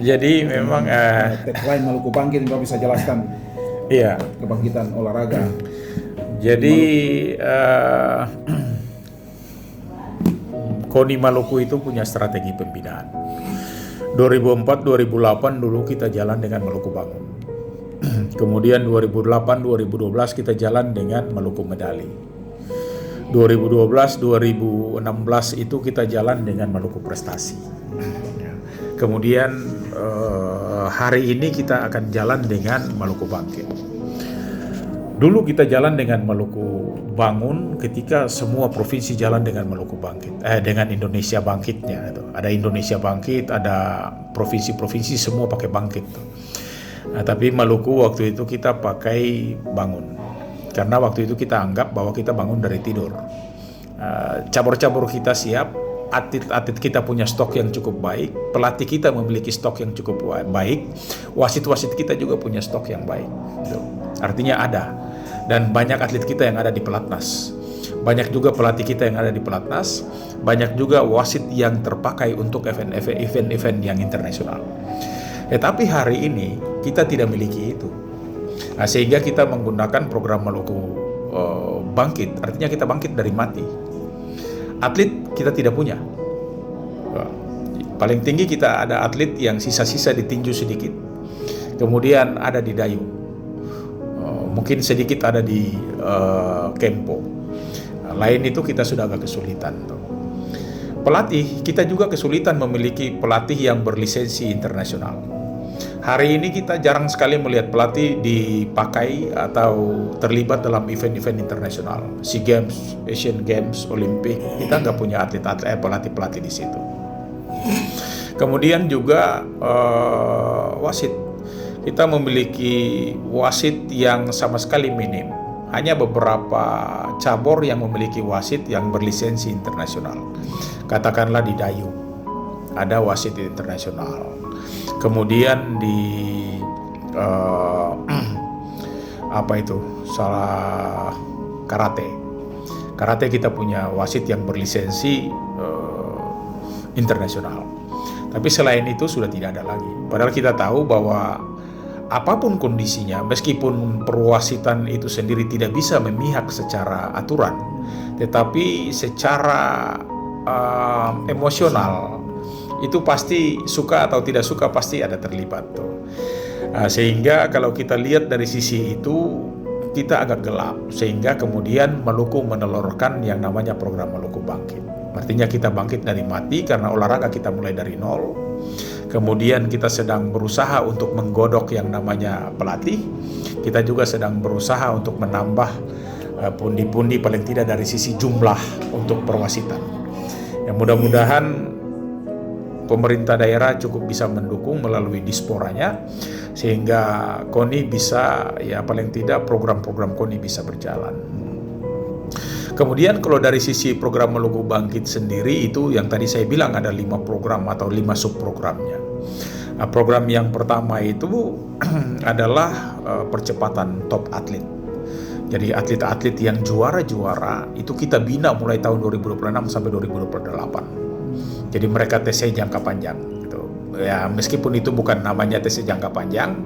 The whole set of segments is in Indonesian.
Jadi memang tagline Maluku Bangkit, Bapak bisa jelaskan iya. kebangkitan olahraga. Jadi KONI Maluku itu punya strategi pembinaan. 2004-2008 dulu kita jalan dengan Maluku Bangun. Kemudian 2008-2012 kita jalan dengan Maluku Medali. 2012-2016 itu kita jalan dengan Maluku Prestasi. Kemudian hari ini kita akan jalan dengan Maluku Bangkit. Dulu kita jalan dengan Maluku Bangun ketika semua provinsi jalan dengan Maluku Bangkit, dengan Indonesia Bangkitnya. Ada Indonesia Bangkit, ada provinsi-provinsi semua pakai Bangkit. Nah, tapi Maluku waktu itu kita pakai Bangun, karena waktu itu kita anggap bahwa kita bangun dari tidur. Cabur-cabur kita siap, atlet-atlet kita punya stok yang cukup baik, pelatih kita memiliki stok yang cukup baik, wasit-wasit kita juga punya stok yang baik. Artinya ada. Dan banyak atlet kita yang ada di pelatnas, banyak juga pelatih kita yang ada di pelatnas, banyak juga wasit yang terpakai untuk event-event yang internasional. Tetapi hari ini kita tidak memiliki itu. Nah, sehingga kita menggunakan program Maluku Bangkit, artinya kita bangkit dari mati. Atlet kita tidak punya. Paling tinggi kita ada atlet yang sisa-sisa di tinju sedikit, kemudian ada di dayung, mungkin sedikit ada di kempo. Lain itu kita sudah agak kesulitan. Pelatih kita juga kesulitan memiliki pelatih yang berlisensi internasional. Hari ini kita jarang sekali melihat pelatih dipakai atau terlibat dalam event-event internasional, SEA Games, Asian Games, Olimpik. Kita nggak punya pelatih-pelatih di situ. Kemudian juga wasit. Kita memiliki wasit yang sama sekali minim. Hanya beberapa cabur yang memiliki wasit yang berlisensi internasional. Katakanlah di dayung, ada wasit internasional. Kemudian di karate kita punya wasit yang berlisensi internasional. Tapi selain itu sudah tidak ada lagi. Padahal kita tahu bahwa apapun kondisinya, meskipun perwasitan itu sendiri tidak bisa memihak secara aturan, tetapi secara emosional itu pasti suka atau tidak suka pasti ada terlibat tuh. Sehingga kalau kita lihat dari sisi itu kita agak gelap, sehingga kemudian Maluku menelurkan yang namanya program Maluku Bangkit. Artinya kita bangkit dari mati karena olahraga kita mulai dari nol. Kemudian kita sedang berusaha untuk menggodok yang namanya pelatih. Kita juga sedang berusaha untuk menambah pundi-pundi paling tidak dari sisi jumlah untuk perwasitan. Yang mudah-mudahan pemerintah daerah cukup bisa mendukung melalui disporanya, sehingga KONI bisa, ya paling tidak program-program KONI bisa berjalan. Kemudian kalau dari sisi program Maluku Bangkit sendiri itu yang tadi saya bilang ada 5 program atau 5 subprogramnya. Program yang pertama itu adalah percepatan top atlet. Jadi atlet-atlet yang juara-juara itu kita bina mulai tahun 2026 sampai 2028. Jadi mereka TC jangka panjang gitu. Ya meskipun itu bukan namanya TC jangka panjang,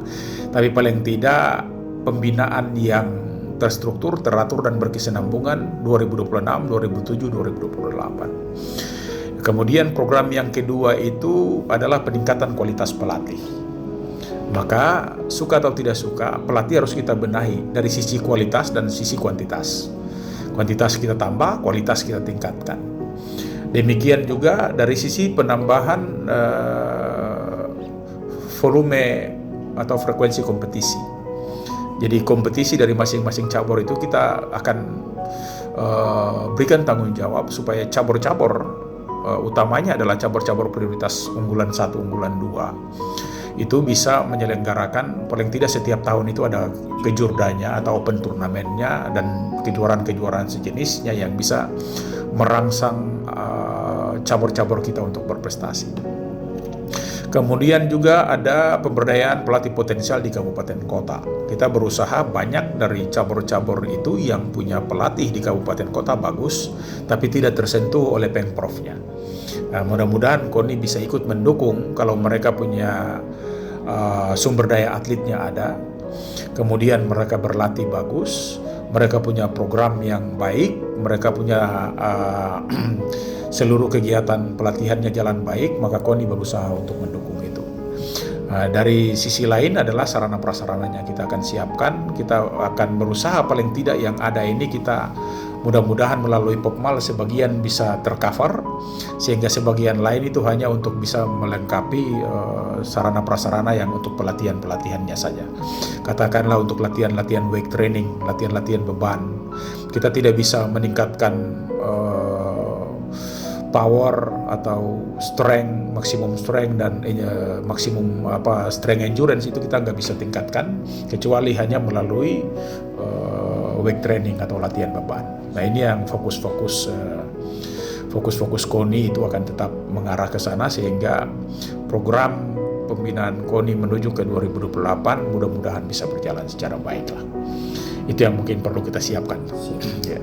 tapi paling tidak pembinaan yang terstruktur, teratur dan berkesinambungan 2026, 2007, 2028. Kemudian program yang kedua itu adalah peningkatan kualitas pelatih. Maka suka atau tidak suka, pelatih harus kita benahi dari sisi kualitas dan sisi kuantitas. Kuantitas kita tambah, kualitas kita tingkatkan. Demikian juga dari sisi penambahan volume atau frekuensi kompetisi. Jadi kompetisi dari masing-masing cabur itu kita akan berikan tanggung jawab supaya cabur-cabur utamanya adalah cabur-cabur prioritas unggulan 1, unggulan 2 itu bisa menyelenggarakan paling tidak setiap tahun itu ada kejurdanya atau open turnamennya dan kejuaraan-kejuaraan sejenisnya yang bisa merangsang cabur-cabur kita untuk berprestasi. Kemudian juga ada pemberdayaan pelatih potensial di kabupaten kota. Kita berusaha banyak dari cabur-cabur itu yang punya pelatih di kabupaten kota bagus, tapi tidak tersentuh oleh Pengprovnya. Mudah-mudahan KONI bisa ikut mendukung kalau mereka punya sumber daya atletnya ada, kemudian mereka berlatih bagus, mereka punya program yang baik, mereka punya seluruh kegiatan pelatihannya jalan baik, maka KONI berusaha untuk mendukung itu. Dari sisi lain adalah sarana prasarananya kita akan siapkan, kita akan berusaha paling tidak yang ada ini kita mudah-mudahan melalui Popmal sebagian bisa tercover, sehingga sebagian lain itu hanya untuk bisa melengkapi sarana prasarana yang untuk pelatihannya saja. Katakanlah untuk latihan-latihan weight training, latihan-latihan beban, kita tidak bisa meningkatkan power atau strength, maksimum strength dan maksimum strength endurance itu kita nggak bisa tingkatkan kecuali hanya melalui weight training atau latihan beban. Nah ini yang fokus KONI itu akan tetap mengarah ke sana, sehingga program pembinaan KONI menuju ke 2028 mudah-mudahan bisa berjalan secara baik lah. Itu yang mungkin perlu kita siapkan. Ya.